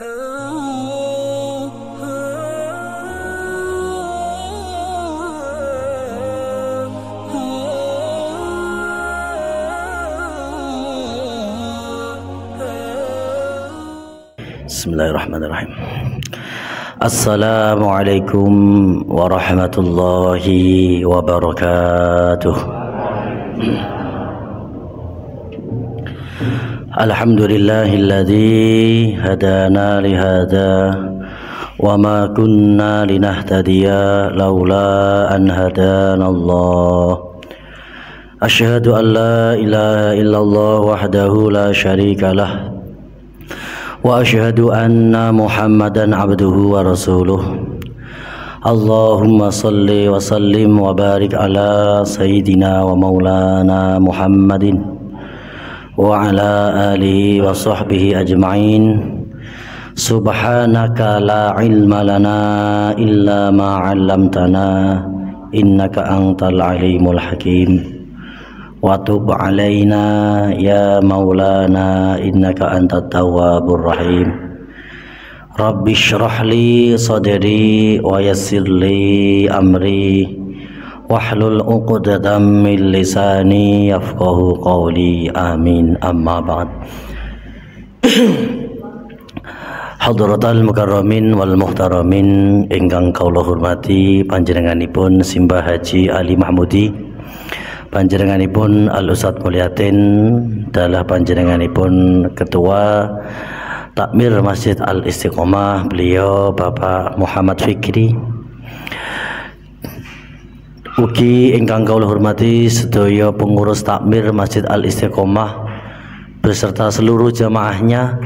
Bismillahirrahmanirrahim. Assalamualaikum warahmatullahi wabarakatuh. Alhamdulillahilladzi hadana lihada wa ma kunna linahtadiya laula an hadana Allah. Asyhadu an la ilaha illallah wahdahu la syarika lah wa asyhadu anna Muhammadan abduhu wa rasuluh. Allahumma salli wa sallim wa barik ala sayyidina wa maulana Muhammadin wa ala alihi wa sahbihi ajma'in. Subhanaka la ilma lana illa ma 'allamtana innaka antal alimul hakim. Wa tub alaina ya maulana innaka antat tawwabur rahim. Rabbi shrah li sadri wa yassir li amri wahlul 'uqdatam min lisani yafqahu qawli. Amin. Amma ba'd. Hadratal mukarramin wal muhtaramin ingkang kawula hormati panjenenganipun Simbah Haji Ali Mahmudi, panjenenganipun Al-Ustadz Mulyatin, dalah panjenenganipun Ketua Takmir Masjid Al-Istiqomah, beliau Bapak Muhammad Fikri. Ugi ingkang kawula hormati sedaya pengurus Takmir Masjid Al-Istiqomah beserta seluruh jamaahnya,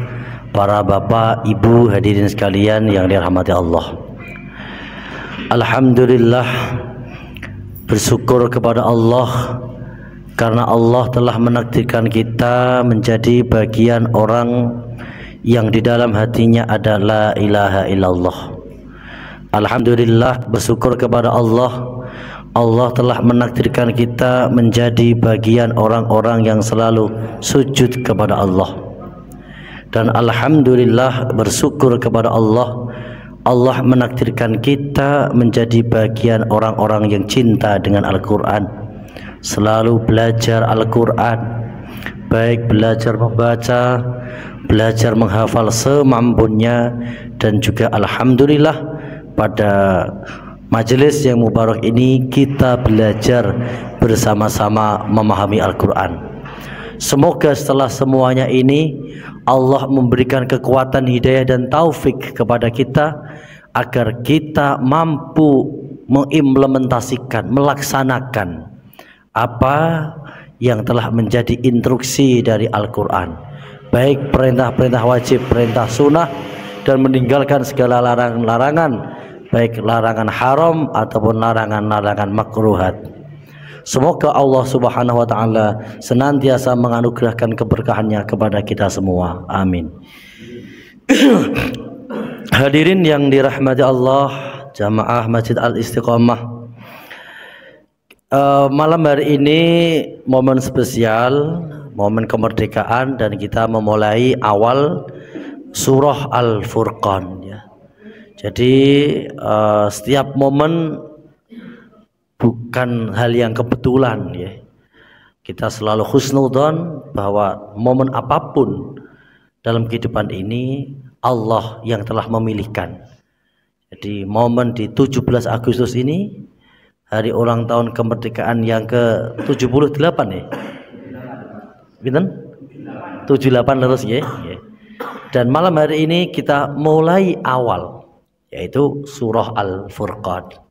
para bapak, ibu, hadirin sekalian yang dirahmati Allah. Alhamdulillah, bersyukur kepada Allah karena Allah telah menakdirkan kita menjadi bagian orang yang di dalam hatinya ada la ilaha illallah. Alhamdulillah, bersyukur kepada Allah, Allah telah menakdirkan kita menjadi bagian orang-orang yang selalu sujud kepada Allah. Dan alhamdulillah, bersyukur kepada Allah, Allah menakdirkan kita menjadi bagian orang-orang yang cinta dengan Al-Quran, selalu belajar Al-Quran, baik belajar membaca, belajar menghafal semampunya, dan juga alhamdulillah pada majelis yang mubarak ini kita belajar bersama-sama memahami Al-Quran. Semoga setelah semuanya ini Allah memberikan kekuatan, hidayah dan taufik kepada kita agar kita mampu mengimplementasikan, melaksanakan apa yang telah menjadi instruksi dari Al-Quran, baik perintah-perintah wajib, perintah sunnah, dan meninggalkan segala larangan-larangan, baik larangan haram ataupun larangan-larangan makruhat. Semoga Allah Subhanahu wa ta'ala senantiasa menganugerahkan keberkahannya kepada kita semua. Amin. Hadirin yang dirahmati Allah, jamaah Masjid Al-Istiqomah, malam hari ini momen spesial, momen kemerdekaan, dan kita memulai awal surah Al-Furqan ya. Jadi setiap momen bukan hal yang kebetulan ya. Kita selalu husnudzon bahwa momen apapun dalam kehidupan ini Allah yang telah memilihkan. Jadi momen di 17 Agustus ini, hari ulang tahun kemerdekaan yang ke-78 ya. Binten? 78 terus ya. Dan malam hari ini kita mulai awal, yaitu surah Al-Furqan.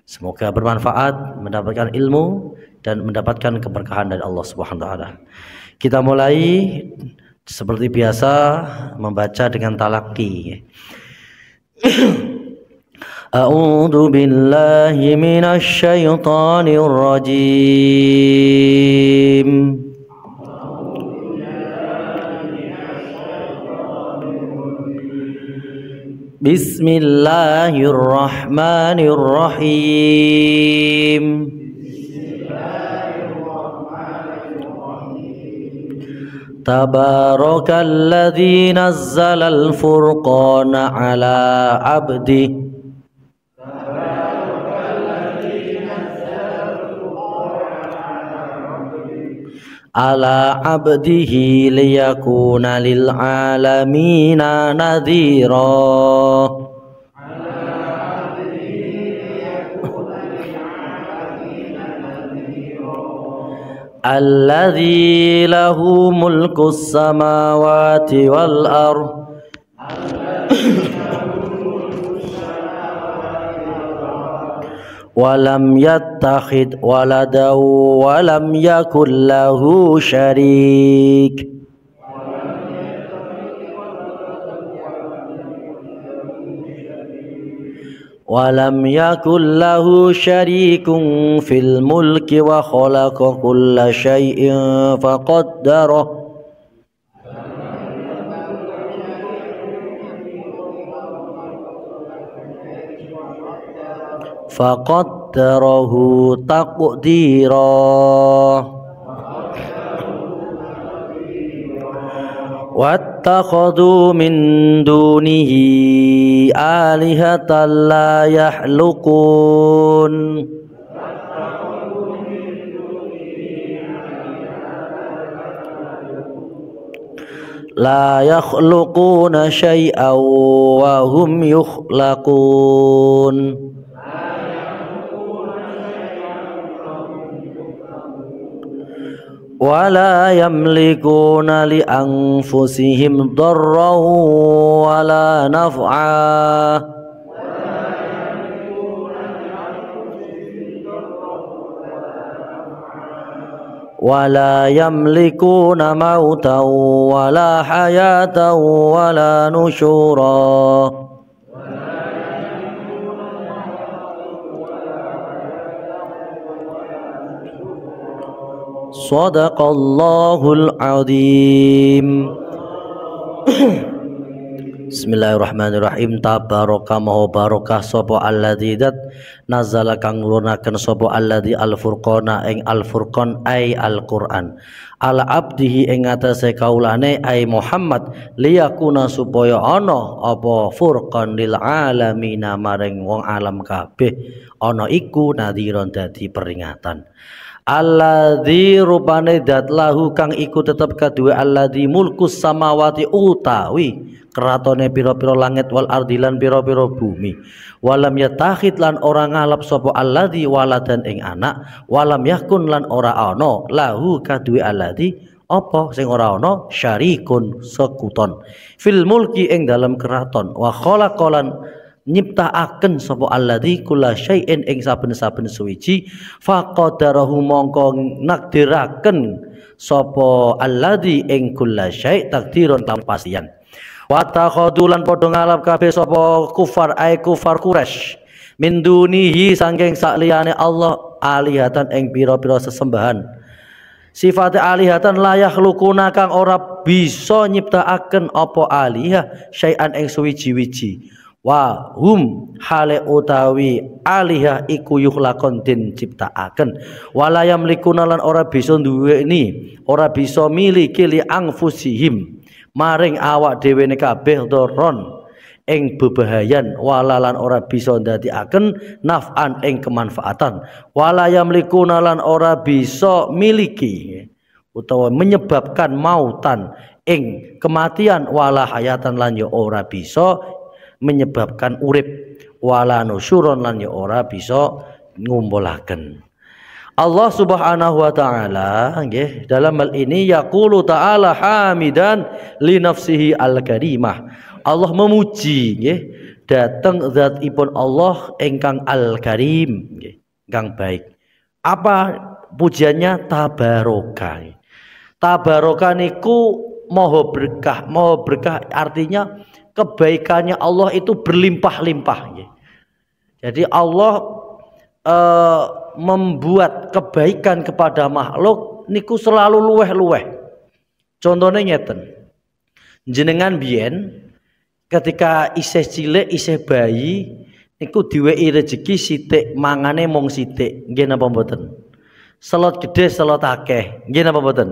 Semoga bermanfaat, mendapatkan ilmu dan mendapatkan keberkahan dari Allah Subhanahu wa taala. Kita mulai seperti biasa membaca dengan talaqi. A'udzu billahi minasy syaithanir rajim. Bismillahirrahmanirrahim. Tabarakalladzi nazzalal furqana ala abdi ala abdihi liyakuna lil alamina nadhira. Alladzi lahu mulkus samawati wal ardh walam yattakhid waladaw walam yakul lahu syarik walam yakul lahu syarikun fil mulki wa khalaqa kulla syai'in faqaddara faqaddarahu taqdira. Wattakhadhu min dunihi alihatan la yakhluqun la yakhluquna syai'an wa hum yukhlaqun. Wala yamlikuna li anfusihim darran wala naf'a wala yamlikuna mautan wala hayatan wala nusyura. Shadaqallahul azim. Bismillahirrahmanirrahim. Tabaraka maha barakah sapa alladzi dat nazala kang nurunaken sapa alladzi al-furqana ing al-furqan ai al-Qur'an ala abdihi ing atase kaulane ai Muhammad liyakuna supaya ana apa furqan lil alamina maring wong alam kabeh ana iku nadhiron dadi peringatan. Alladzi rupane dat lahu kang iku tetep kadue alladzi mulkus samawati utawi keratone pira-pira langit wal ardi lan pira-pira bumi walam yatakhid lan ora ngalap sapa alladzi waladan ing anak walam yakun lan ora ana lahu kadue alladzi apa sing ora ana syarikun sekuton fil mulki ing dalam keraton wa khalaqalan nyiptaaken sapa alladzi kula syai'in ing saben-saben suwiji faqadarahu mongko nakdiraken sapa alladzi ing kula syai' takdiron tampasian wa takhadulan padha ngalap kabeh sapa kufar ai kufar Quraisy min dunihi saking sakliyane Allah alihatan ing pira-pira sesembahan sifate alihatan layah lukuna kang ora bisa nyiptaaken apa alihah syai'an ing suwiji-wiji wa hum hale utawi alihah iku yukhlaqon den ciptaaken wala yamlikuna lan ora bisa duweni ora bisa miliki li anfusihim maring awak dhewe ne kabeh doron ing bebahayan wala lan ora bisa ndadekaken naf'an ing kemanfaatan wala yamlikuna lan ora bisa miliki utawa menyebabkan mautan ing kematian wala hayatan lan ya ora bisa menyebabkan urip wala nusyuron lan ya ora bisa ngumpulaken. Allah Subhanahu wa taala nggih dalam hal ini yaqulu taala hamidan li nafsihi al-karimah. Allah memuji nggih dhateng zatipun Allah ingkang al-karim nggih, ingkang baik. Apa pujiannya? Tabaraka. Tabaraka niku maha berkah. Maha berkah artinya kebaikannya Allah itu berlimpah-limpah. Jadi Allah membuat kebaikan kepada makhluk niku selalu luweh-luweh. Contohnya ngeten. Jenengan biyen ketika isih cilik, isih bayi niku diwehi rezeki sithik, mangane mung sithik. Nggih napa mboten? Selot gede, selot akeh. Nggih napa mboten?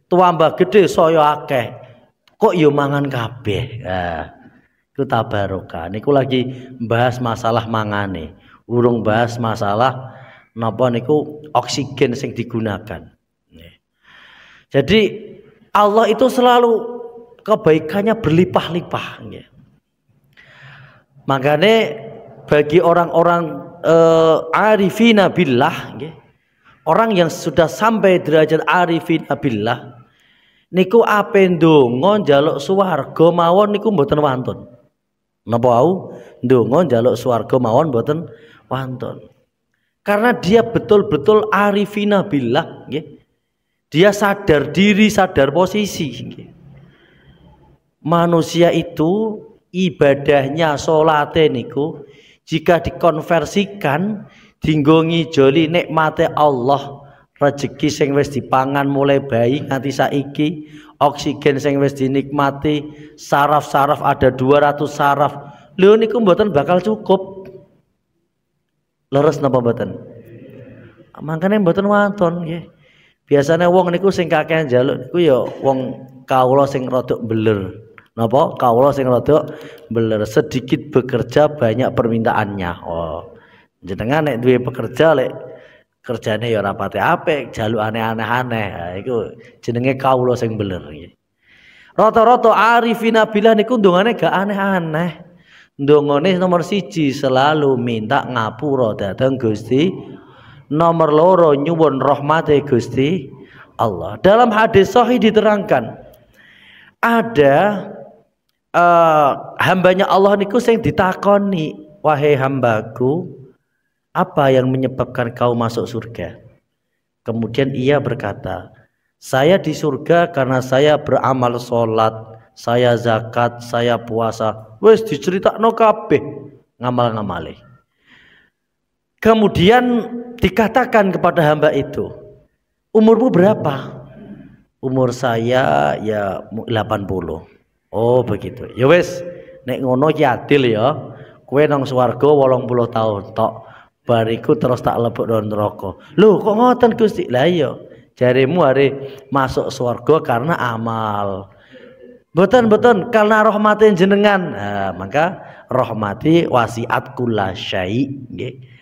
tuambah gede saya akeh. Kok yo mangan kabeh. Nah, itu tabarokah. Niku lagi bahas masalah mangane. Urung bahas masalah napa niku oksigen sing digunakan. Jadi Allah itu selalu kebaikannya berlimpah-limpah. Makanya bagi orang-orang arifina billah, orang yang sudah sampai derajat arifina billah, niku ape ndonga njaluk swarga mawon niku mboten wantun. Napa wau? Ndonga njaluk swarga mawon mboten wantun. Karena dia betul-betul arifina billah, nggih. Dia sadar diri, sadar posisi. Manusia itu ibadahnya salate niku jika dikonversikan dinggo ngijoli nikmate Allah, rezeki sing wis dipangan mulai bayi nganti saiki, oksigen sing wis dinikmati, saraf-saraf ada 200 saraf. Lho niku mboten bakal cukup. Leres napa mboten? Mangkane mboten wonten nggih. Biasanya wong niku sing kakehan njaluk niku ya wong kawula sing rada beler. Napa? Kawula sing rada beler, sedikit bekerja banyak permintaannya. Oh. Jenengan nek duwe pekerja lek kerjane ya ora pati apik, jalukane aneh-aneh. Ha iku jenenge kawula sing beler nggih. Rata-rata arifina billah niku ndongane gak aneh-aneh. Ndongane nomor 1 selalu minta ngapura dhateng Gusti. Nomor loro nyuwun rahmate Gusti Allah. Dalam hadis sahih diterangkan ada hambanya Allah niku sing ditakoni, wahai hambaku, apa yang menyebabkan kau masuk surga? Kemudian ia berkata, saya di surga karena saya beramal sholat, saya zakat, saya puasa. Wes diceritakno kabeh ngamal-ngamale. Kemudian dikatakan kepada hamba itu, umurmu berapa? Umur saya ya 80. Oh begitu. Ya wes, nek ngono ki adil ya. Kowe nang swarga 80 tahun tok. Bariku terus tak lebok nang neraka. Lho kok ngoten Gusti? Lah iya, jaremu are masuk swarga karena amal. Betul karena rahmatin jenengan. Nah, maka rahmati wasiat kullasyai nggih.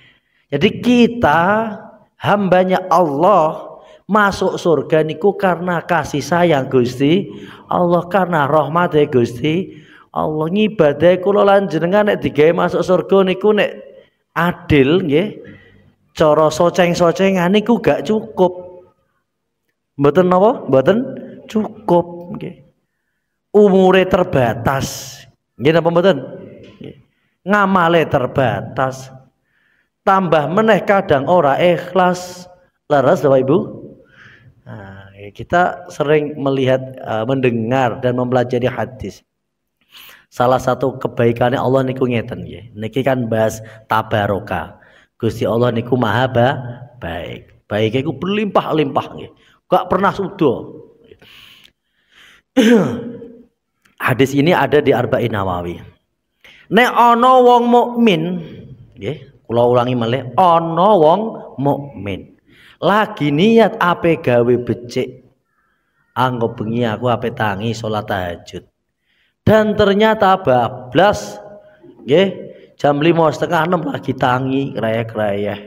Jadi kita hambanya Allah masuk surga niku karena kasih sayang Gusti Allah, karena rahmate Gusti Allah. Ngibadah kula lan jenengan nek digawe masuk surga niku nek adil nggih, cara soceng-socengan niku gak cukup. Mboten napa? Mboten cukup nggih. Umure terbatas. Nggih napa mboten? Ngamale terbatas. Tambah meneh kadang ora ikhlas. Leres Bapak Ibu? Nah, kita sering melihat, mendengar dan mempelajari hadis. Salah satu kebaikannya Allah niku ngeten nggih. Niki kan bahas tabarokah. Gusti Allah niku maha baik. Baiknya iku berlimpah-limpah nggih. Gak pernah sudo. Hadis ini ada di Arba'in Nawawi. Nek ana wong mukmin nggih, kula ulangi malih, ana wong mukmin lagi niat ape gawe becik, anggap bengi aku ape tangi salat tahajud, dan ternyata bablas nggih jam 5:30 lagi tangi rayeh-rayeh.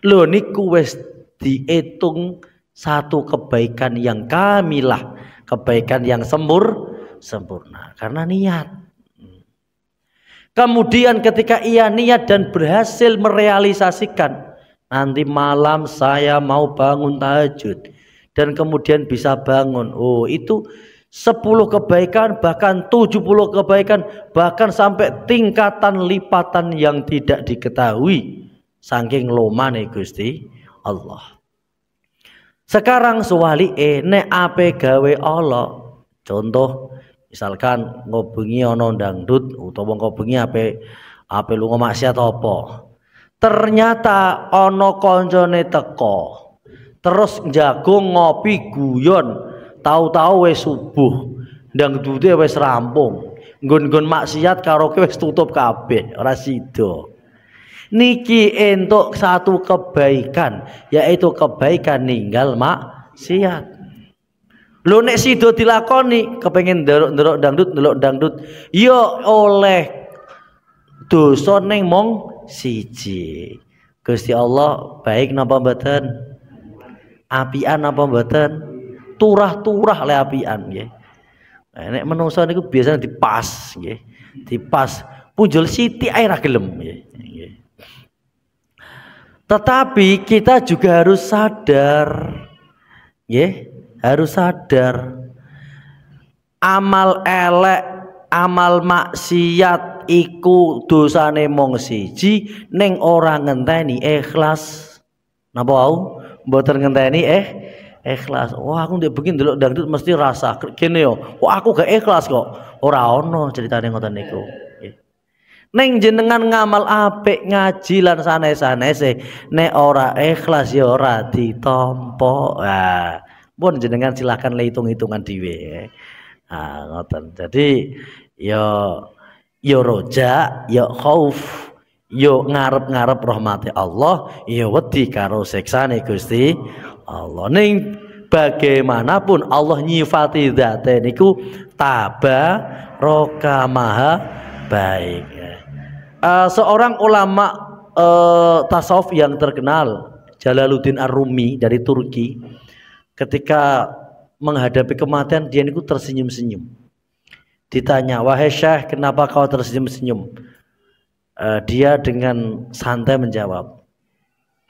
Lho niku wis diitung satu kebaikan yang kamilah, kebaikan yang sempurna karena niat. Kemudian ketika ia niat dan berhasil merealisasikan, nanti malam saya mau bangun tahajud, dan kemudian bisa bangun. Oh itu 10 kebaikan, bahkan 70 kebaikan, bahkan sampai tingkatan lipatan yang tidak diketahui. Saking lomane Gusti Allah. Sekarang suwali nek ape gawe Allah. Contoh misalkan ngobengi ana dangdut utawa ngobengi ape lunga maksiat apa. Ternyata ana kancane teko. Terus njago ngopi guyon, tahu-tahu wis subuh. Dangdute wis rampung. Nggon-nggon maksiat karaoke wis tutup kabeh, ora sida. Niki entuk satu kebaikan, yaitu kebaikan ninggal maksiat. Lho nek sida dilakoni kepengin ndelok dangdut, ya oleh dosa ning mong siji. Gusti Allah baik napa mboten? Apian napa mboten? Turah-turah le apian nggih. Nek menungso niku biasanya dipas nggih. Dipas punjul sithik ae ra gelem nggih. Tetapi kita juga harus sadar nggih. Harus sadar amal elek, amal maksiat iku dosane mong siji ning ora ngenteni ikhlas. Napa wau? Mboten ngenteni ikhlas. Wah aku ndek begini ndelok dangdut mesti rasa kene yo. Wah aku gak ikhlas kok. Ora ono ceritane ngoten niku. Neng jenengan ngamal apik ngaji lan sanes-sanese nek ora ikhlas ya ora ditampa. Nah, pun jenengan silakan hitung-hitungan dhewe. Nah, ngoten. Jadi yo roja, yo khauf, yo ngarep-ngarep rahmati Allah, yo wedi karo siksane Gusti Allah. Ning bagaimanapun Allah nyifati dzate niku tabaraka maha baik. Seorang ulama tasawuf yang terkenal Jalaluddin Ar-Rumi dari Turki, ketika menghadapi kematian dia niku tersenyum-senyum. Ditanya, wahai Syekh, kenapa kau tersenyum-senyum? Dia dengan santai menjawab,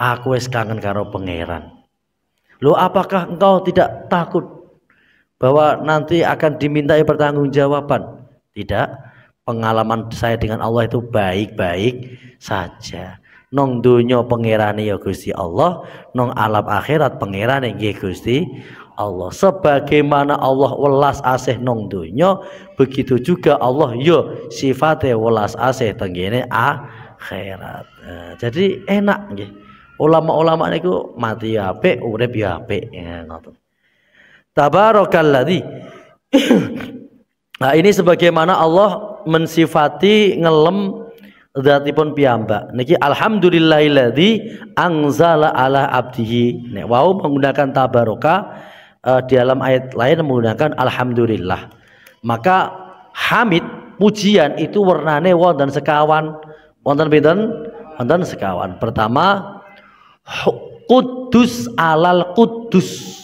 aku wis kangen karo pangeran. Loh, apakah engkau tidak takut bahwa nanti akan dimintai pertanggungjawaban? Tidak. Pengalaman saya dengan Allah itu baik-baik saja. Nong dunya pangerane ya Gusti Allah, nong alam akhirat pangerane nggih Gusti Allah. Sebagaimana Allah welas asih nong dunya, begitu juga Allah yo sifate welas asih tenggene akhirat. Jadi enak nggih. Ulama-ulama niku mati ya apik, urip ya apik. Ngoten. Tabarakalladzi. Nah, ini sebagaimana Allah mensifati ngelem dzatipun piyambak. Niki alhamdulillahilladzi anzala ala abdihi. Nek wau menggunakan tabaraka, di dalam ayat lain menggunakan alhamdulillah. Maka hamid pujian itu warnane wonten sekawan. Wonten pinten? Wonten sekawan. Pertama Quddus alal Quddus.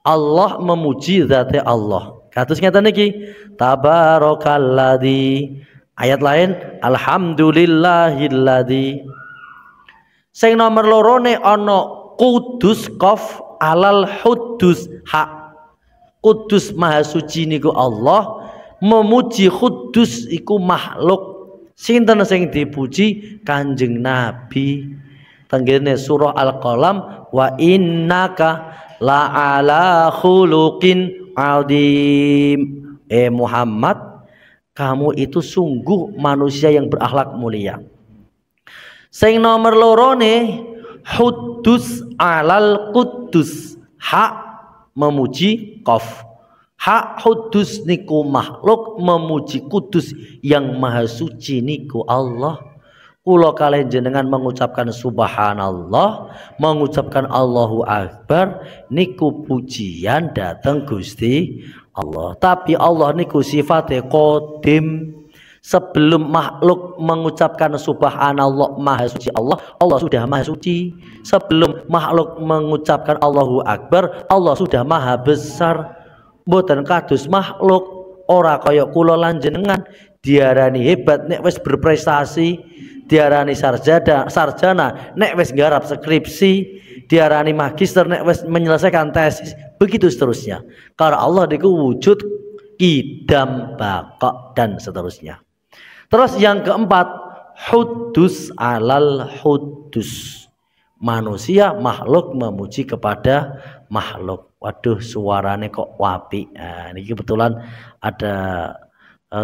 Allah memuji zate Allah. Kados ngeten niki tabarakalladzi. Ayat lain alhamdulillahilladzi. Sing nomor lorone ana Qudus qaf alal Huddus ha. Qudus maha suci niku Allah, memuji Quddus iku makhluk. Sinten sing dipuji? Kanjeng Nabi. Tenggene surah Al-Qalam, wa innaka la ala khuluqin azim. Muhammad, kamu itu sungguh manusia yang berakhlak mulia. Sing nomor lorone Huddus alal Quddus, hak memuji qaf. Hak Huddus niku makhluk, memuji Kudus yang maha suci niku Allah. Kula kalian jenengan mengucapkan subhanallah, mengucapkan Allahu Akbar, niku pujian datang Gusti Allah. Tapi Allah niku sifatnya qadim. Sebelum makhluk mengucapkan subhanallah maha suci Allah, Allah sudah maha suci. Sebelum makhluk mengucapkan Allahu Akbar, Allah sudah maha besar. Mboten kados makhluk, ora kaya kula lan jenengan diarani hebat nek wis berprestasi, diarani sarjana nek wis nggarap skripsi, diarani magister nek wis menyelesaikan tesis, begitu seterusnya. Karena Allah niku wujud idam baqa dan seterusnya. Terus yang keempat, Huddus alal Huddus. Manusia makhluk memuji kepada makhluk. Waduh, suaranya kok wapi. Nah, ini kebetulan ada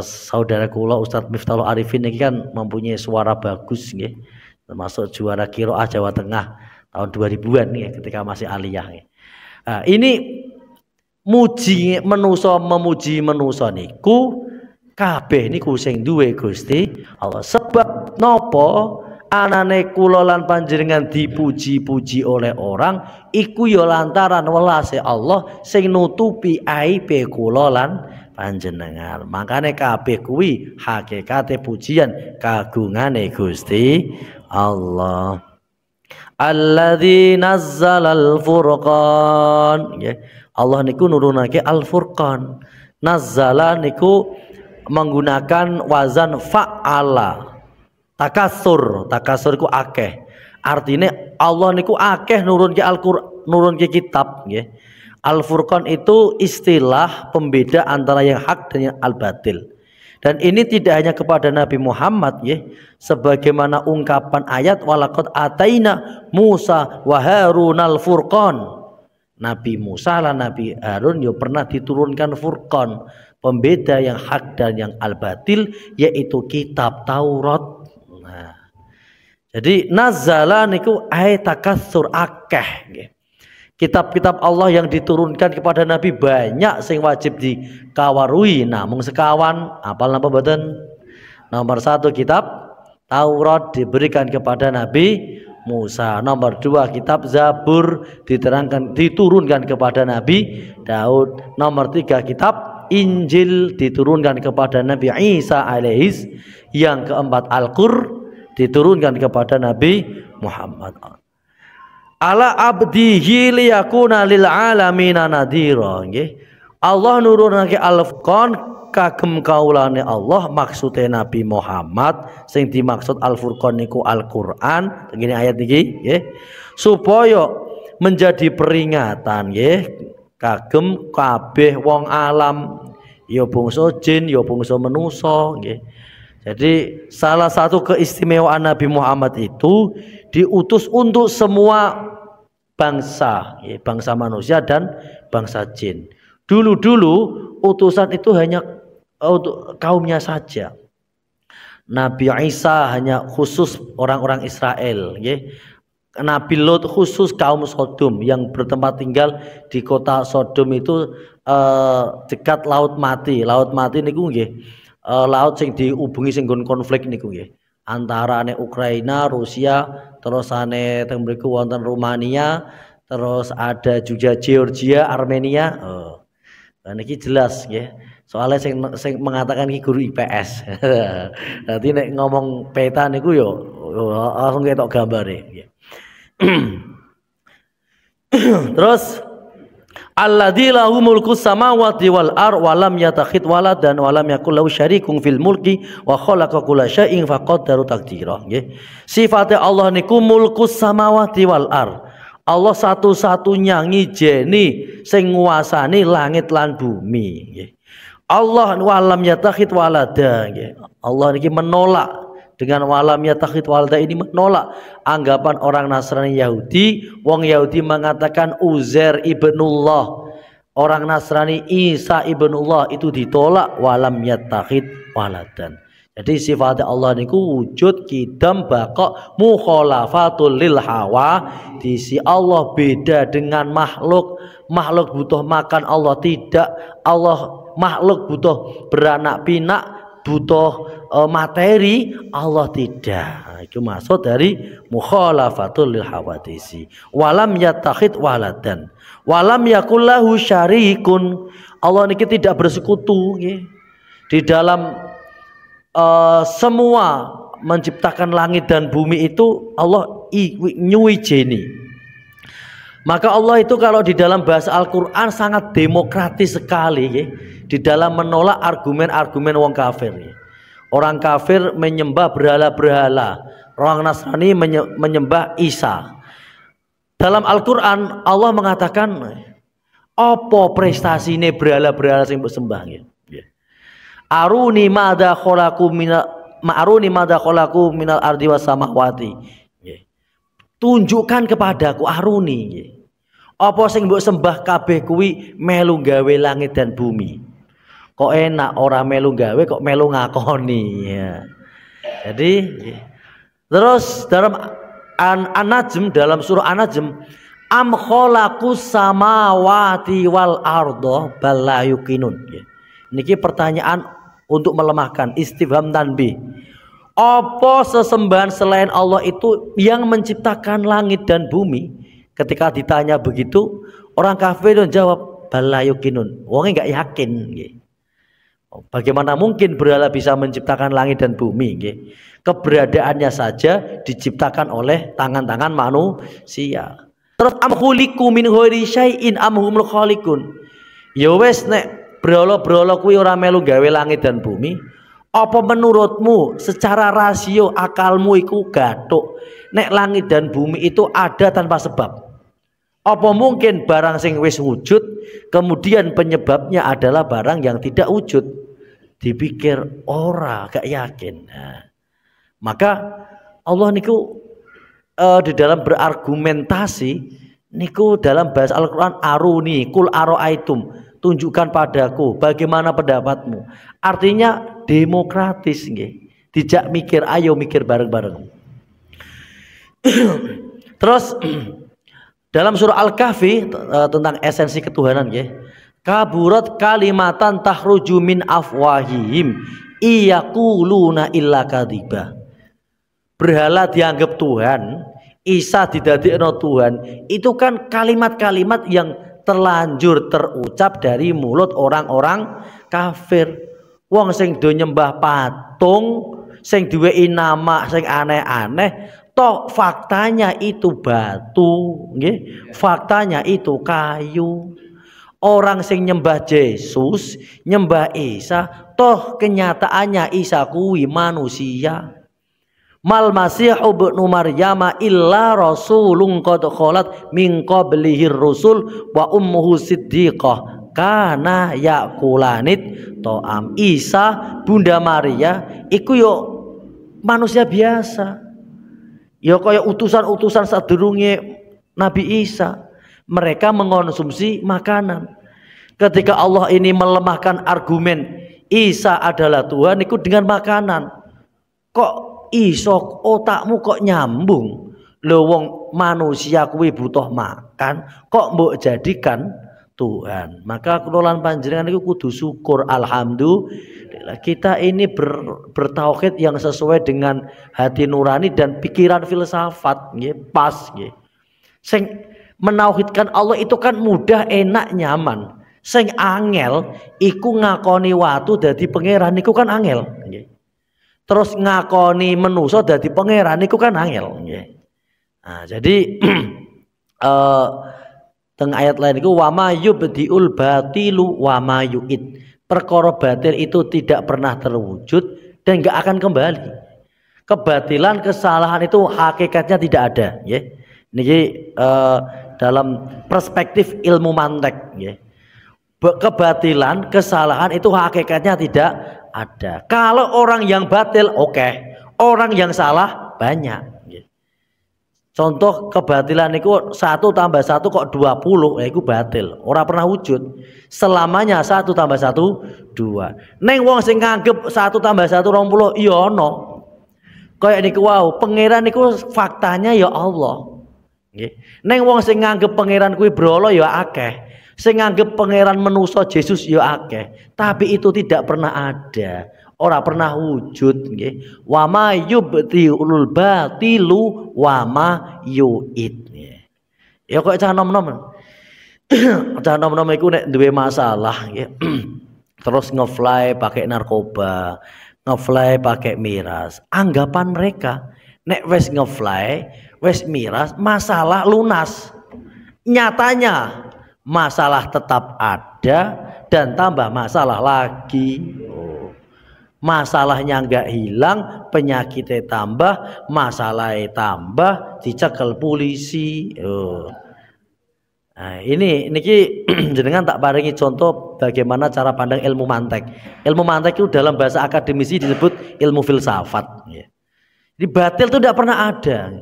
saudara kula Ustadz Miftahul Arifin ini kan mempunyai suara bagus nggih. Termasuk juara Qiraah Jawa Tengah tahun 2000-an nih ketika masih aliyah. Nah, ini muji menusa memuji menusa niku kabeh niku sing duwe Gusti Allah. Sebab napa anane kula lan panjenengan dipuji-puji oleh orang iku ya lantaran welase Allah sing nutupi aibe kula lan panjenengan. Makane kabeh kuwi hakikate pujian kagungane Gusti Allah. Alladzi nazzalal furqan. Allah niku nurunake Al-Furqan. Nazzala niku menggunakan wazan fa'ala. Takasur iku akeh. Artinya Allah niku akeh nurunke Al-Qur'an, nurunke kitab nggih. Al-Furqan itu istilah pembeda antara yang hak dan yang al-batil. Dan ini tidak hanya kepada Nabi Muhammad ya, sebagaimana ungkapan ayat walaqad ataina Musa wa Harunal Furqan. Nabi Musa dan Nabi Harun ya pernah diturunkan Furqan, pembeda yang hak dan yang al-batil, yaitu kitab Taurat. Nah, jadi nazala niku ayat takatsur akeh nggih. Kitab-kitab Allah yang diturunkan kepada Nabi banyak sing wajib dikawarui. Namung sekawan apal napa mboten? Nomor 1 kitab Taurat diberikan kepada Nabi Musa. Nomor 2 kitab Zabur diturunkan kepada Nabi Daud. Nomor 3 kitab Injil diturunkan kepada Nabi Isa alaihis. Yang keempat Al-Qur'an diturunkan kepada Nabi Muhammad. Ala abdihi liyakuna lil alamina nadhira nggih. Allah nurunake Al-Furqan kagem kaulane Allah, maksude Nabi Muhammad sing dimaksud Al-Furqan niku Al-Qur'an. Begini ayat niki nggih. Supaya menjadi peringatan nggih kagem kabeh wong alam, ya bangsa jin, ya bangsa manusa nggih. Jadi salah satu keistimewaan Nabi Muhammad itu diutus untuk semua bangsa, ya, bangsa manusia dan bangsa jin. Dulu-dulu utusan itu hanya untuk kaumnya saja. Nabi Isa hanya khusus orang-orang Israel, ya. Nabi Lot khusus kaum Sodom yang bertempat tinggal di kota Sodom itu dekat Laut Mati. Laut Mati niku nggih, laut sing dihubungi sing nggon konflik niku nggih. Antara Ukraina, Rusia, terus teng mriku wonten Rumania, terus ada juga Georgia, Armenia. Nah niki jelas nggih. Soalnya sing mengatakan iki guru IPS. Nanti nek ngomong peta niku yo langsung ketok gambare nggih. Terus alladzi lahu mulku samawati wal ar wa lam yatakhid waladan wa lam yakul lahu syarikun fil mulki wa khalaqa kulla syai'in faqaddaru taqdira nggih. Sifate Allah niku mulku samawati wal ar. Allah satu-satunya ngijeni sing nguasani langit lan bumi nggih. Allah wa lam yatakhid walada nggih. Allah niki menolak dengan walam yatakhid walada ini, menolak anggapan orang Nasrani Yahudi. Wong Yahudi mengatakan Uzair ibnullah, orang Nasrani Isa ibnullah, itu ditolak walam yatakhid waladan. Jadi sifat Allah niku wujud, qidam, baqa, mukhalafatul lil hawa. Disi Allah beda dengan makhluk. Makhluk butuh makan, Allah tidak. Allah makhluk butuh beranak pinak, butuh materi, Allah tidak. Itu maksud dari mukhalafatul lil hawadisi. Walam yattakhid waladan walam yakul lahu syarikun. Allah niki tidak bersekutu nggih. Di dalam semua menciptakan langit dan bumi itu Allah nyuwijeni. Maka Allah itu kalau di dalam bahasa Al-Qur'an sangat demokratis sekali nggih, di dalam menolak argumen-argumen wong kafir nggih. Orang kafir menyembah berhala-berhala, orang Nasrani menyembah Isa. Dalam Al-Qur'an Allah mengatakan apa prestasine berhala-berhala sing mbok sembah nggih. Aruni madza khalaqu minal ardi was samawati. Tunjukkan kepadaku, aruni. Apa sing mbok sembah kabeh kuwi melu gawe langit dan bumi. Kok enak orang melu gawe kok melu ngakoni ya. Jadi terus dalam An-Najm, dalam surah An-Najm, am khalaqus samawati wal arda bal la yuqinun. Niki pertanyaan untuk melemahkan, istifham tanbih. Apa sesembahan selain Allah itu yang menciptakan langit dan bumi? Ketika ditanya begitu, orang kafir jawab bala yukinun. Wongnya nggak yakin. Bagaimana mungkin berhala bisa menciptakan langit dan bumi? Keberadaannya saja diciptakan oleh tangan-tangan manusia. Terus am khuliqu min ghairi syai'in am humul khaliqun. Ya wes nek berhala-berhala kuwi ora melu gawe langit dan bumi. Apa menurutmu secara rasio akalmu iku gathuk nek langit dan bumi itu ada tanpa sebab? Apa mungkin barang sing wis wujud kemudian penyebabnya adalah barang yang tidak wujud? Dipikir ora, gak yakin. Nah, maka Allah niku di dalam berargumentasi niku dalam bahasa Al-Qur'an aruni kul aroaitum, tunjukkan padaku bagaimana pendapatmu. Artinya demokratis nggih. Dijak mikir, ayo mikir bareng-bareng. Terus dalam surah Al-Kahfi tentang esensi ketuhanan nggih. Kaburat kalimatan tahruju min afwahihim iyaquluna illa kadziba. Berhala dianggap Tuhan, Isa didadekno Tuhan, itu kan kalimat-kalimat yang terlanjur terucap dari mulut orang-orang kafir. Wong sing do nyembah patung, sing duwei nama sing aneh-aneh, toh faktanya itu batu, nggih. Faktanya itu kayu. Orang sing nyembah Yesus, nyembah Isa, toh kenyataannya Isa kuwi manusia. Mal Masihu ibnu Maryama illa rasulun qad khalat min qablihi rusul wa ummuhu siddiqah kana yakulanit to'am. Isa Bunda Maria iku yo manusia biasa, yo kaya utusan-utusan sadurunge Nabi Isa. Mereka mengonsumsi makanan. Ketika Allah ini melemahkan argumen Isa adalah Tuhan iku dengan makanan, kok iso otakmu kok nyambung? Lho wong manusia kuwi butuh makan kok mbok jadikan Tuhan. Maka kula lan panjenengan iku kudu syukur, alhamdulillah kita ini bertauhid yang sesuai dengan hati nurani dan pikiran filsafat nggih, pas nggih. Sing menauhidkan Allah itu kan mudah, enak, nyaman. Sing angel iku ngakoni watu dadi pangeran iku kan angel nggih. Terus ngakoni manusa dadi pangeran iku kan angel nggih. Nah, jadi teng ayat lain itu wama yubdiul batilu wama yu'id. Perkara batil itu tidak pernah terwujud dan enggak akan kembali. Kebatilan, kesalahan itu hakikatnya tidak ada, ya. Niki dalam perspektif ilmu mantek, ya. Kebatilan, kesalahan itu hakikatnya tidak ada. Kalau orang yang batil oke, orang yang salah banyak. Contoh kebatilan itu 1 tambah 1 kok 20, ya itu batil. Orang pernah wujud. Selamanya 1 tambah 1 2. Neng wong sing nganggep 1 tambah 1 20 iya ono. Kayak niku wau, pangeran niku faktanya ya Allah. Nggih. Neng wong sing nganggep pangeran kuwi brolo ya akeh. Sing nganggep pangeran manusa Yesus ya akeh. Tapi itu tidak pernah ada. Ora pernah wujud nggih. Wa ma yubtiul batilu wa ma yu'id. Ya kok cah nom-nom. Cah nom-nom iku nek duwe masalah nggih. Terus ngefly pakai narkoba, ngefly pakai miras. Anggapan mereka nek wis ngefly, wis miras, masalah lunas. Nyatanya masalah tetap ada dan tambah masalah lagi. Masalahnya enggak hilang, penyakitnya tambah, masalahnya tambah, dicekel polisi. Nah, ini niki jenengan tak paringi contoh bagaimana cara pandang ilmu mantek. Ilmu mantek itu dalam bahasa akademisi disebut ilmu filsafat. Jadi batil itu tidak pernah ada.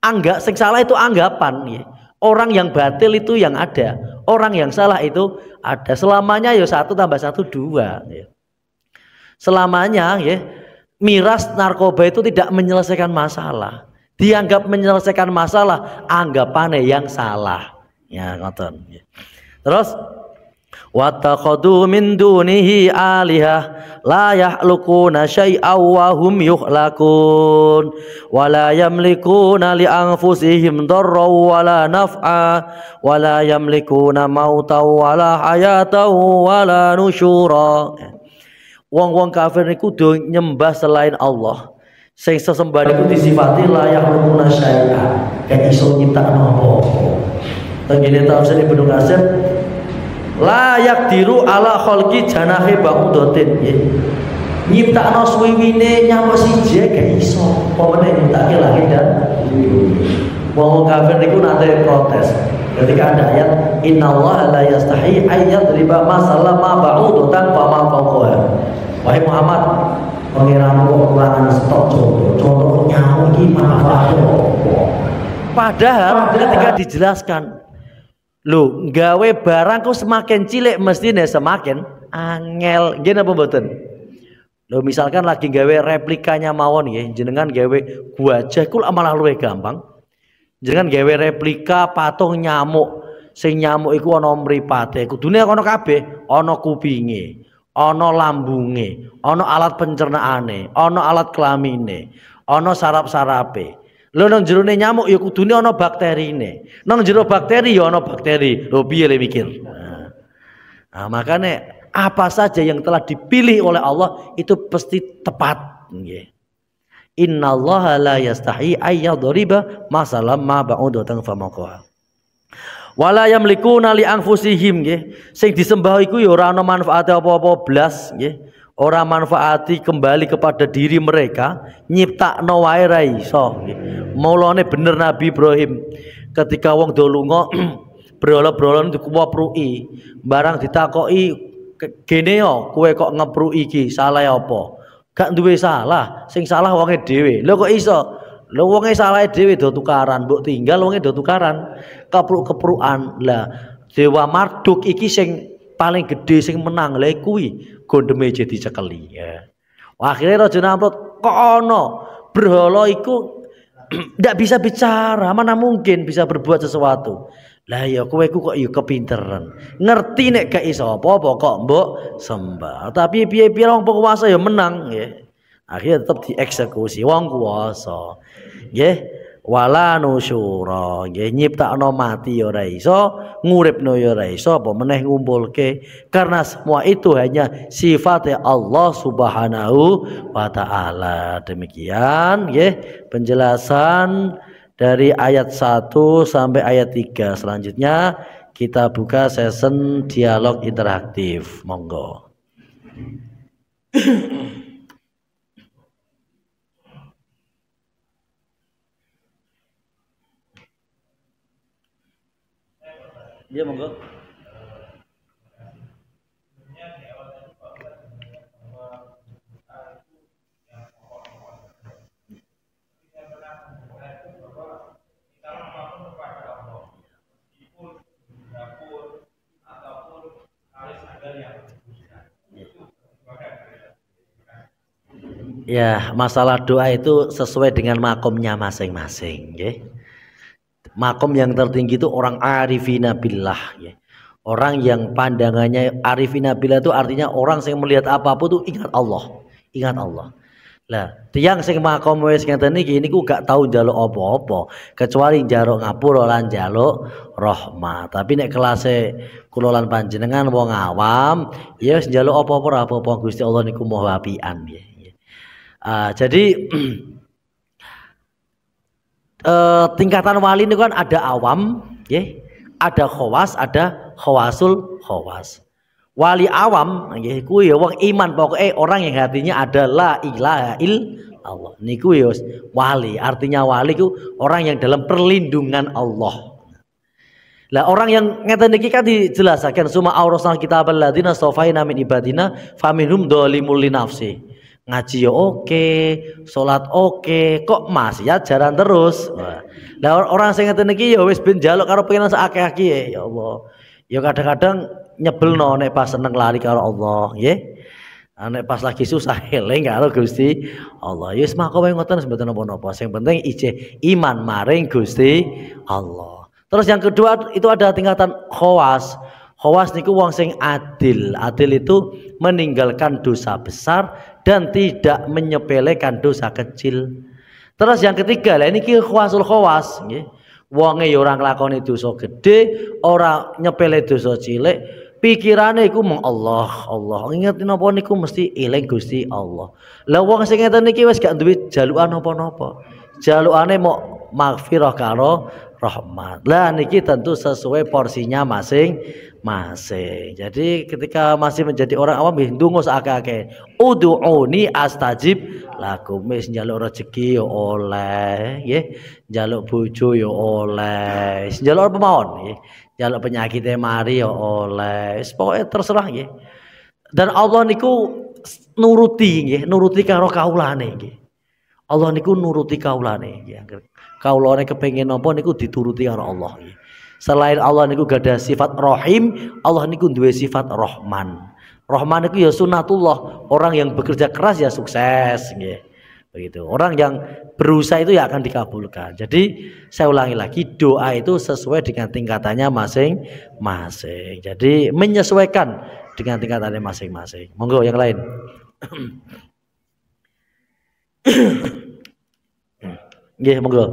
Anggap sing salah itu anggapan. Orang yang batil itu yang ada, orang yang salah itu ada. Selamanya ya 1 tambah 1 2. Selamanya ya, miras narkoba itu tidak menyelesaikan masalah. Dianggap menyelesaikan masalah, anggapannya yang salah. Ya ngoten. Terus Wattakhadhu min dunihi alihah la yakhluquna syai'aw wa hum yukhlaqun wa la yamlikuna li anfusihim darran wa la naf'a wa la yamlikuna mautan wa la hayatan wa la nusyura. Wong-wong kafir niku do nyembah selain Allah. Sing sesembah niku disifati la yakhluquna syai'a, gak iso nyiptakno apa-apa. Tengene tafsir Ibnu Katsir la yakdiru ala khalqi janahi ba'udatin nggih. Nyiptakno suwiwine nyamuk siji gak iso. Apa meneh nyiptake langit dan wong kafir niku nate protes. Ketika ada ayat innallaha la yastahi ay yadriba masalan ma ba'udatan wa ma fawqaha. Wahai Muhammad, pengiramu kok kurangan stok contoh nyamuk iki manfaatnya apa? Padahal ketika dijelaskan lho, gawe barang kok semakin cilik mestine semakin angel. Nggih napa mboten? Lho misalkan lagi gawe replikanya mawon nggih, jenengan gawe gajah iku malah luwih gampang. Jenengan gawe replika patung nyamuk. Sing nyamuk iku ana mripate, kudune ana kabeh, ana kupinge, ana lambunge, ana alat pencernaane, ana alat kelamine, ana saraf-sarape. Lho nang jerone nyamuk ya kudune ana bakterine. Nang jero bakteri ya ana bakteri. Lho piye le mikir. Nah, makanya apa saja yang telah dipilih oleh Allah itu pasti tepat nggih. Innallaha la yastahi ay yadriba masalan ma ba'udatan famaqaha. Wala yamlikuna li anfusihim nggih. Sing disembah iku ya ora ana manfaate apa-apa blas nggih. Ora manfaati kembali kepada diri mereka, nyiptakno wae ra iso nggih. Mulane bener Nabi Ibrahim ketika wong do lunga brolo-brolo dikuwapruki, barang ditakoki gene yo kowe kok ngepruki iki salah apa? Gak duwe salah, sing salah wonge dhewe. Lho kok iso? Lho wonge salahe dhewe do tukaran, mbok tinggal wonge do tukaran. Kepruk-keprukan. Lah Dewa Marduk iki sing paling gede sing menang lha kuwi gondeme jadi dicekeli ya. Akhirnya Raja Namrud kok ono berhala iku ndak bisa bicara, mana mungkin bisa berbuat sesuatu. Lah ya kowe ku kok ya kepinteran. Ngerti nek gak iso apa-apa kok mbok sembah. Tapi piye-piye wong penguasa ya menang nggih. Akhirnya tetap dieksekusi wong kuwasa. Nggih. Wala nusyura nggih, nyiptakno mati ya ora iso, nguripno ya ora iso, apa meneh ngumpulke. Karena semua itu hanya sifat Allah Subhanahu wa taala. Demikian nggih penjelasan dari ayat 1 sampai ayat 3. Selanjutnya kita buka session dialog interaktif. Monggo. Dia monggo. Ya, masalah doa itu sesuai dengan makomnya masing-masing, nggih. Makom yang tertinggi itu orang arifina billah ya. Orang yang pandangannya arifina billah itu artinya orang yang melihat apapun tuh ingat Allah. Ingat Allah. Lah, tiyang sing makom wis ngeten iki niku gak tau njaluk apa-apa kecuali njaluk ngapura lan njaluk rahmat. Tapi nek kelase kula lan panjenengan wong awam, ya wis njaluk apa-apa ora apa-apa Gusti Allah niku maha apian ya. Jadi tingkatan wali ini kan ada awam, ya, ada khawas, ada khawasul khawas. Wali awam, ya, kuwi ya wong iman pokoknya orang yang hatinya ada la ilaha illallah. Niku ya wali. Artinya wali ku orang yang dalam perlindungan Allah. Lah orang yang ngeten iki kan dijelaskan suma aurasna kitabal ladzina safaina min ibadina faminhum dhalimul li nafsi. Ngaji ya oke, sholat oke, kok maksiat jalan terus. Nah, orang sing ngeten iki ya wis ben njaluk karo pengen sakake ya Allah. Ya kadang-kadang nyebelno nek pas seneng lari karo Allah, nggih. Nek pas lagi susah eling karo Gusti Allah. Ya wis makome ngoten mboten napa-napa. Sing penting ijeh iman maring Gusti Allah. Terus yang kedua itu ada tingkatan khawas. Khawas niku wong sing adil. Adil itu meninggalkan dosa besar dan tidak menyepelekan dosa kecil. Terus yang ketiga lah niki khawasul khawas nggih. Wonge ya ora nglakoni dosa gedhe, ora nyepele dosa cilik, pikirane iku mung Allah, Allah. Ingat napa niku mesti eling Gusti Allah. Lah wong sing ngeten niki wis gak duwe jalukan napa-napa. Jalukane mau maghfirah karo rahmat. Lah niki tentu sesuai porsinya masing-masing. Jadi ketika masih menjadi orang awam ndonga sakake. Ud'uni astajib lakum. Wis njaluk rezeki ya oleh, nggih. Njaluk bojo ya oleh. Njaluk apa mawon nggih. Njaluk penyakite mari ya oleh. Wis pokoke terserah nggih. Dan Allah niku nuruti nggih, nuruti karo kaulane nggih. Allah niku nuruti kaulane nggih. Kaulane kepengin napa niku dituruti karo Allah nggih. Selain Allah niku gada sifat Rahim, Allah niku duwe sifat Rahman. Rahman itu ya sunatullah, orang yang bekerja keras ya sukses nggih. Begitu. Orang yang berusaha itu ya akan dikabulkan. Jadi saya ulangi lagi, doa itu sesuai dengan tingkatannya masing-masing. Jadi menyesuaikan dengan tingkatannya masing-masing. Monggo yang lain. Nggih, monggo.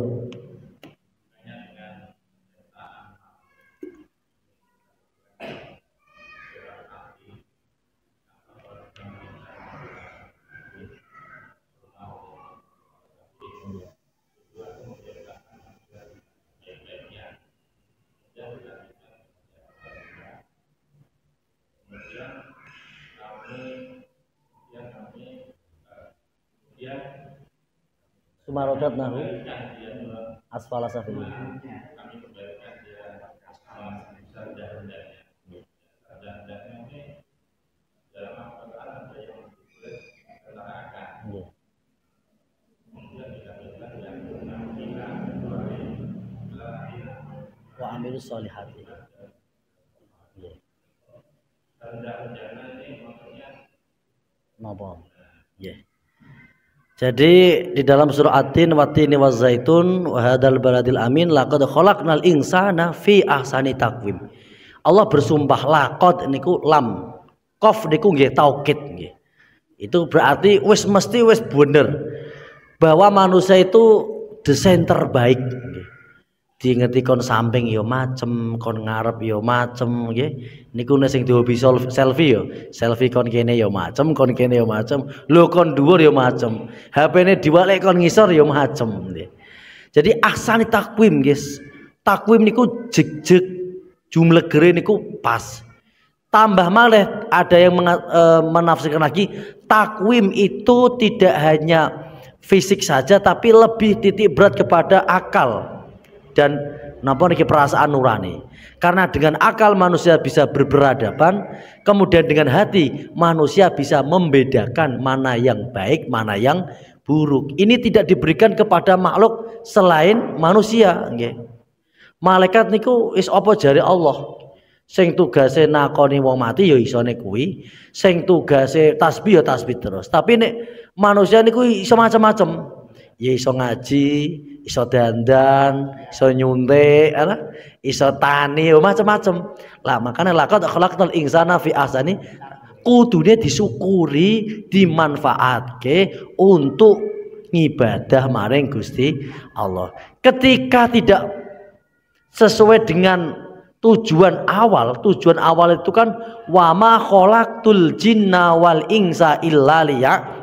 Sumarodat nahu asfala safilin. Wa amilus solihati. Napa? Nggih. Jadi di dalam surah At-Tin wat-tini waz-zaitun wa hadzal baladil amin laqad khalaqnal insana fi ahsani taqwim. Allah bersumpah laqad niku lam, qaf niku nggih taukid nggih. Itu berarti wis mesti wis bener bahwa manusia itu desain terbaik nggih. Diingeti kon samping ya macem, kon ngarep ya macem nggih. Niku nek sing dihobi selfie ya, selfie kon kene ya macem, kon kene ya macem. Lho kon dhuwur ya macem. HP-ne diwalek kon ngisor ya macem nggih. Jadi ahsani takwim guys. Takwim niku jeg-jeg jumlah gere niku pas. Tambah malih ada yang menafsirkan lagi takwim itu tidak hanya fisik saja tapi lebih titik berat kepada akal dan napa niki perasaan nurani. Karena dengan akal manusia bisa berperadaban, kemudian dengan hati manusia bisa membedakan mana yang baik, mana yang buruk. Ini tidak diberikan kepada makhluk selain manusia nggih. Malaikat niku is apa jare Allah. Sing tugase nakoni wong mati ya isone kuwi, sing tugase tasbih ya tasbih terus. Tapi nek manusia niku iso macam-macam. Ya iso ngaji, iso dandan, iso nyuntik, iso tani, macam-macam. Lah makanya laqad khalaqnal insana fi ahsani, kudune disyukuri, dimanfaatke untuk ngibadah maring Gusti Allah. Ketika tidak sesuai dengan tujuan awal itu kan wama khalaqtul jinna wal insa illa liya.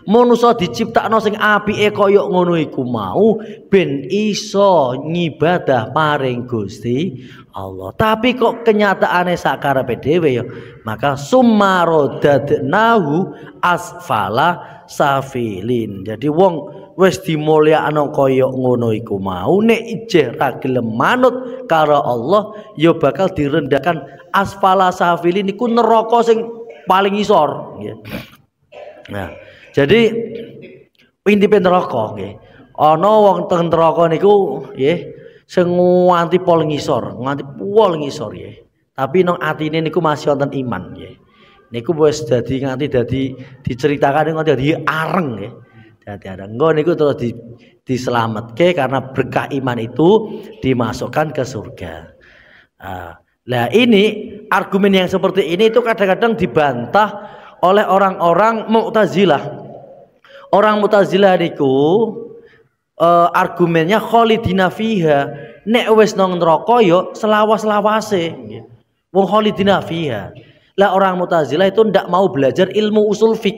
Manusia diciptakno sing apike kaya ngono iku mau ben iso ngibadah maring Gusti Allah. Tapi kok kenyataane sakarepe dhewe ya, maka summarodadnahu asfala safilin. Jadi wong wis dimulyakno kaya ngono iku mau nek ijeh ra gelem manut karo Allah ya bakal direndahkan asfala safilin iku neraka sing paling isor nggih. Nah, jadi intipe neraka nggih. Ana wong teng neraka niku nggih sing nganti pol ngisor, nganti pol ngisor nggih. Tapi nang atine niku masih wonten iman nggih. Niku wis dadi nganti dadi diceritakan nganti dadi areng nggih. Dadi areng. Engko niku terus diselametke karena berkah iman itu dimasukkan ke surga. Nah ini argumen yang seperti ini itu kadang-kadang dibantah oleh orang-orang Mu'tazilah. Orang Mu'tazilah niku argumennya kholidina fiha, nek wis nang neraka yo selawas-lawase. Wong kholidina fiha. Lah orang Mu'tazilah itu ndak mau belajar ilmu usul fik.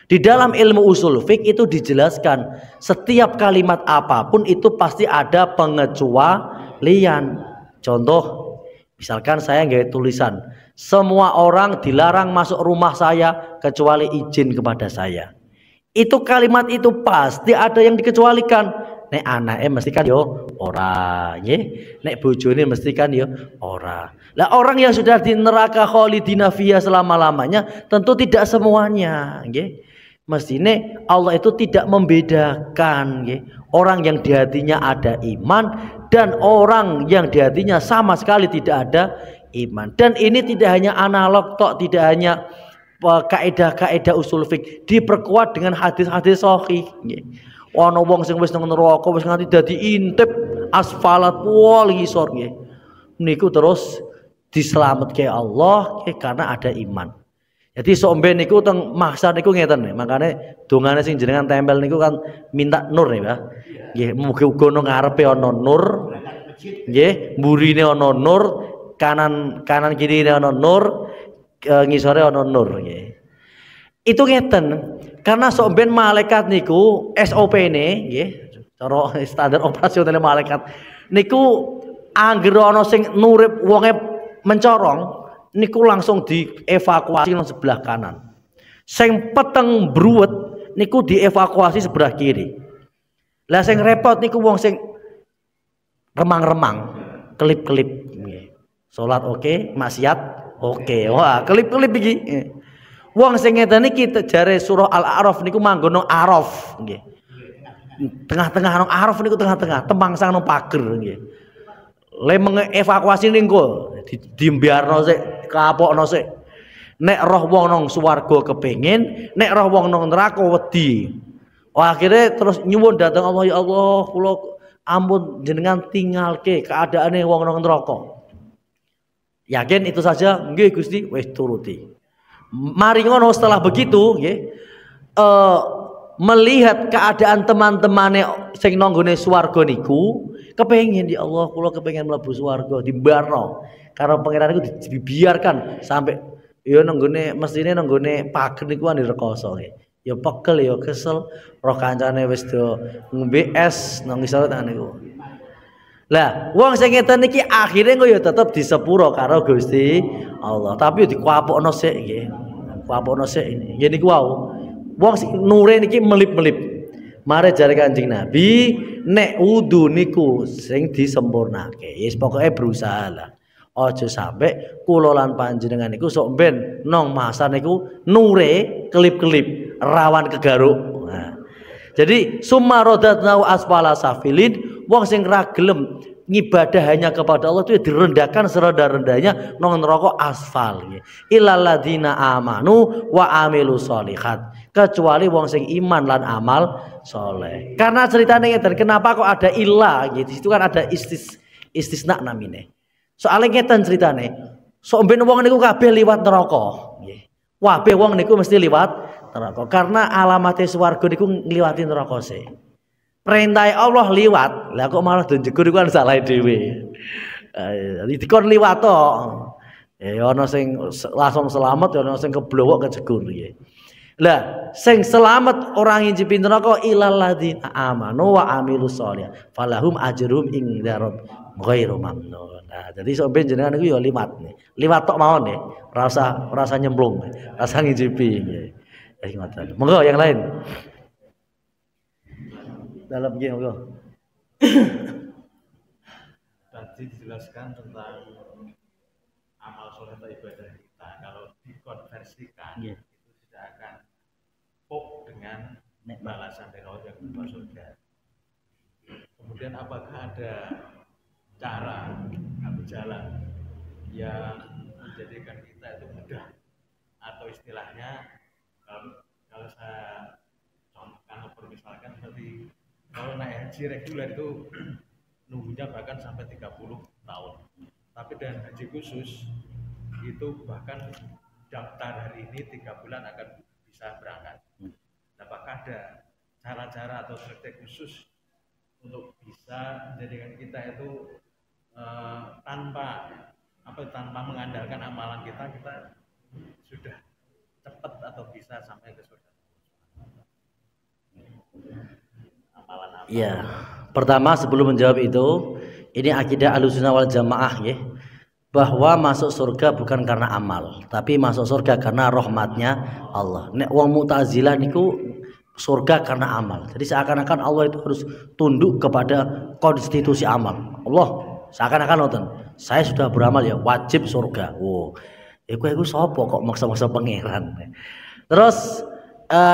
Di dalam ilmu usul fik itu dijelaskan setiap kalimat apapun itu pasti ada pengecualian. Contoh, misalkan saya nggak tulisan, semua orang dilarang masuk rumah saya kecuali izin kepada saya. Itu kalimat itu pasti ada yang dikecualikan. Nek anaknya mesti kan yo ora, nek bojone mesti kan yo ora. Lah orang yang sudah di neraka kholidina fiha selama-lamanya tentu tidak semuanya, nggih. Mestine Allah itu tidak membedakan, nggih. Orang yang di hatinya ada iman dan orang yang di hatinya sama sekali tidak ada iman. Dan ini tidak hanya analog tok, tidak hanya kaidah-kaidah usul fik, diperkuat dengan hadis-hadis sahih. Ana wong sing wis nang neraka wis nganti dadi intip asfalat wal hisor nggih. Niku terus diselametke Allah karena ada iman. Jadi somben niku teng mahsyar niku ngeten, makane dongane sing jenengan tempel niku kan minta nur ya, Pak. Nggih, muga-muga nang ngarepe ana nur. Nggih, mburine ana nur, kanan kirine ana nur, ngisore ana nur nggih. Itu ngeten. Karena somben malaikat niku SOP-ne nggih, cara standar operasional malaikat niku anggere ana sing nurip wonge mencorong niku langsung dievakuasi nang sebelah kanan. Sing peteng bruwet niku dievakuasi sebelah kiri. Lah sing repot niku wong sing remang-remang, kelip-kelip nggih. Salat oke, maksiat oke. Wah, kelip-kelip iki. Wong sing ngeten iki jare surah Al-A'raf niku manggon nang Araf nggih. Tengah-tengah nang Araf niku tengah-tengah, temangsang nang pager nggih. Le mengevakuasi niku dimbiarno sik, kapokno sik. Nek roh wong nang swarga kepengin, nek roh wong nang neraka wedi. Akhirnya terus nyuwun datang Allah, ya Allah, kula ampun jenengan tinggalke keadaane wong nang neraka. Yakin itu saja? Nggih Gusti, wis turuti. Mari ngono setelah begitu nggih, melihat keadaan teman-temane sing nanggone swarga niku kepengin ya Allah kula kepengin mlebu swarga dimbarno karo pangeran niku dibiarkan sampai ya nanggone mestine nanggone pager niku ane rekoso nggih. Ya pekel ya kesel roh kancane wis do ngombe es nang ngisor niku. Lah, wong sing ngeten iki akhire kok ya tetep disepuro karo Gusti Allah. Tapi yo dikuapokno sik nggih. Kuapokno sik nggih niku wau. Wong sing nure niki melip-melip. Mare jare Kanjeng Nabi, nek wudu niku sing disempurnake. Wis pokoke berusaha lah. Aja sampe kula lan panjenengan niku sok ben nang masa niku nure kelip-kelip, rawan kegaruk. Nah. Jadi summa radatnau asfala safilin. Wong sing ra gelem ngibadah hanya kepada Allah itu direndahkan serendah-rendahnya nang neraka asfal. Illal ladzina amanu wa amilus sholihat. Kecuali wong sing iman lan amal soleh. Karena ceritanya ngeten, kenapa kok ada ilah gitu? Itu kan ada istisna namine. Soalnya ngeten ceritane. Sok ben wong niku kabeh liwat neraka. Nggih. Kabeh wong niku mesti liwat neraka. Karena alamate swarga niku ngliwati neraka sih. Perintah Allah liwat, lah kok malah dunjegur iku kan salah dhewe. Dikon liwat to. Ya ana sing langsung selamat, ya ana sing keblowok kejegur ya. Lah, sing selamat orang ngincipi neraka ilal ladzina amanu wa amilus sholihat. Falahum ajrum inda rabb ghairu mamnun. Nah, jadi sok ben jenengan niku ya liwat nih. Liwat tok mawon nih. Rasa nyemplung, rasa ngincipi. Ya ngoten. Monggo yang lain. Dalam game lo. Tadi dijelaskan tentang amal soleh atau ibadah kita kalau dikonversikan itu tidak akan pop dengan balasan dari Allah yang berupa surga. Kemudian apakah ada cara atau jalan yang menjadikan kita itu mudah atau istilahnya kalau saya contohkan atau permisalkan seperti kalau naik haji reguler itu nunggunya bahkan sampai 30 tahun. Tapi dengan haji khusus itu bahkan daftar hari ini 3 bulan akan bisa berangkat. Apakah ada cara-cara atau strategi khusus untuk bisa menjadikan kita itu tanpa mengandalkan amalan kita sudah cepat atau bisa sampai ke surga? Amalan apa? Ya, pertama sebelum menjawab itu, ini akidah Ahlussunnah wal Jamaah ya, bahwa masuk surga bukan karena amal, tapi masuk surga karena rahmatnya Allah. Nek wong Mu'tazilah niku surga karena amal. Jadi seakan-akan Allah itu harus tunduk kepada konstitusi amal. Allah seakan-akan nonton, saya sudah beramal ya wajib surga. Wow, iku sopo kok maksa-maksa pangeran. Terus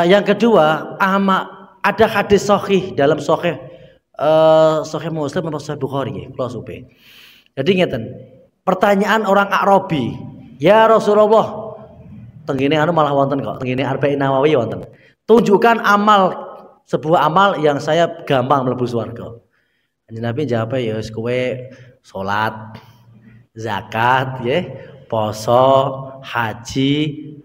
yang kedua, ada hadis sahih dalam sahih Muslim atau sahih Bukhari kalau supe. Jadi ngeten, pertanyaan orang Arabi, ya Rasulullah, tenggine anu malah wonten kok, tenggine Arba'in Nawawi wonten. Tunjukkan sebuah amal yang saya gampang mlebu swarga. Nabi jawab ya wis kowe salat, zakat ya, poso, haji,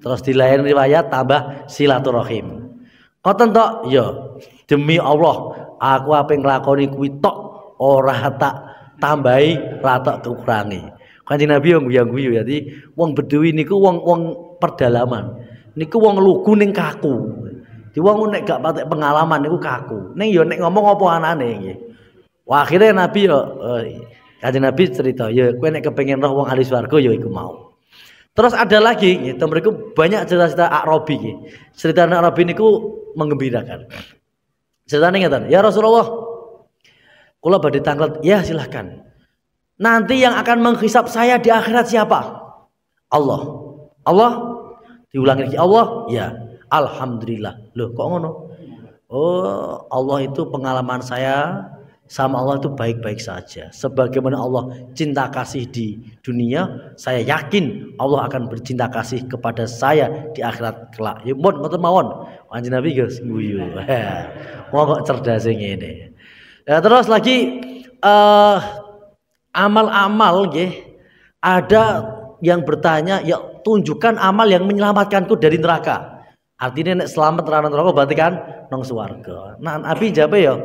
terus di lain riwayat tambah silaturahim. Ngoten tok ya, demi Allah aku ape nglakoni kuwi tok ora tak tambahi, ora tak kurangi. Kanjeng Nabi yang guyu ya, jadi wong Bedui niku wong perdalaman. Niku wong lugu ning kaku. Di wong nek gak patek pengalaman niku kaku. Ning ya nek ngomong apa anane nggih. Wah, akhirnya Nabi yo Kanjeng Nabi cerita, ya kowe nek kepengin roh wong ahli swarga ya iku mau. Terus ada lagi gitu, mereka banyak cerita-cerita Arabi gitu. Cerita Arabi niku menggembirakan. Ceritanya ngeten, ya Rasulullah, kula badhe tanglet, ya silahkan. Nanti yang akan menghisap saya di akhirat siapa? Allah. Allah? Diulangi lagi, Allah? Ya. Alhamdulillah. Loh kok ngono? Oh, Allah itu pengalaman saya sama Allah itu baik-baik saja. Sebagaimana Allah cinta kasih di dunia, saya yakin Allah akan bercinta kasih kepada saya di akhirat kelak. Ya mun ngoten mawon. Kanjeng Nabi guys guyu. Wong kok cerdas ngene. Ya, terus lagi amal-amal nggih. Ada yang bertanya, ya tunjukkan amal yang menyelamatkanku dari neraka. Artinya nek selamat neraka berarti kan nang swarga. Nah, Nabi jawab ya,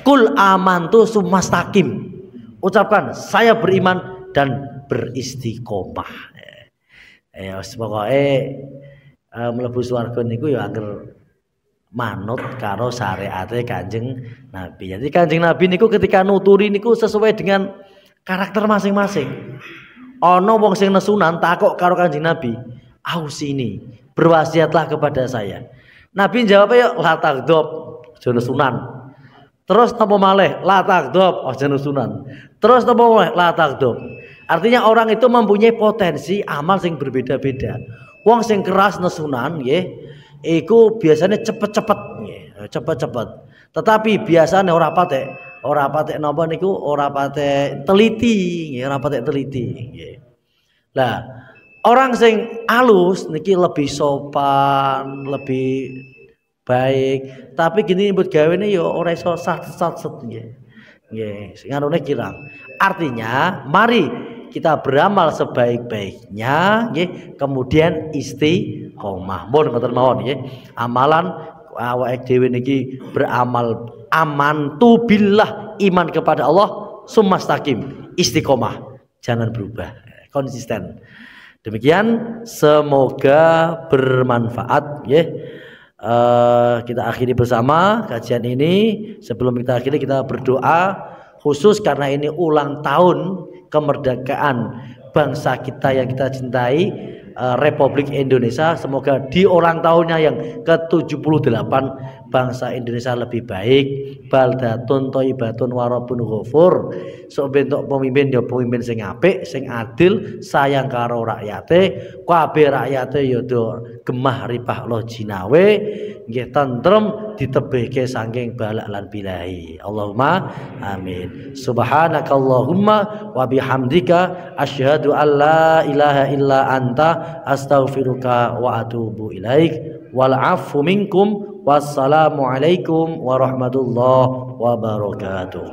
kul amantu sumastaqim. Ucapkan saya beriman dan beristiqomah. Ya wis pokoke mlebu swarga niku ya angger manut karo syariate Kanjeng Nabi. Jadi Kanjeng Nabi niku ketika nuturi niku sesuai dengan karakter masing-masing. Ana wong sing nesunan takok karo Kanjeng Nabi, "Ausini, berwasiatlah kepada saya." Nabi jawab ya la tagdob, aja nesunan. Terus napa malih la tagdob, aja nesunan. Terus napa malih la tagdob. Artinya orang itu mempunyai potensi amal sing berbeda-beda. Wong sing keras nesunan nggih, iku biasanya cepet-cepet nggih, cepet-cepet. Tetapi biasanya ora patek napa niku ora patek teliti nggih, ora patek teliti nggih. Lah orang sing alus niki lebih sopan, lebih baik, tapi gini nyebut gawene ya ora iso sat-sat nggih. Nggih, sing anune kirang. Artinya, mari kita beramal sebaik-baiknya nggih, kemudian istiqomah. Mun ngoten mawon nggih. Amalan awake dhewe niki beramal amantu billah, iman kepada Allah, sumastaqim, istiqomah. Jangan berubah, konsisten. Demikian, semoga bermanfaat ya. Kita akhiri bersama kajian ini. Sebelum kita akhiri, kita berdoa khusus karena ini ulang tahun kemerdekaan bangsa kita yang kita cintai, Republik Indonesia. Semoga di ulang tahunnya yang ke-78 bangsa Indonesia lebih baik, baldatun thayyibatun wa rabbun ghafur. Sok bentuk pemimpin ya pemimpin sing apik, sing adil, sayang karo rakyate, kabeh rakyate ya do gemah ripah lo jinawe, nggih tentrem ditebihke saking balak lan bilahi. Allahumma amin. Subhanakallahumma wa bihamdika asyhadu an la ilaha illa anta astaghfiruka wa atubu ilaik. Wal afu minkum. Wassalamualaikum warahmatullahi wabarakatuh.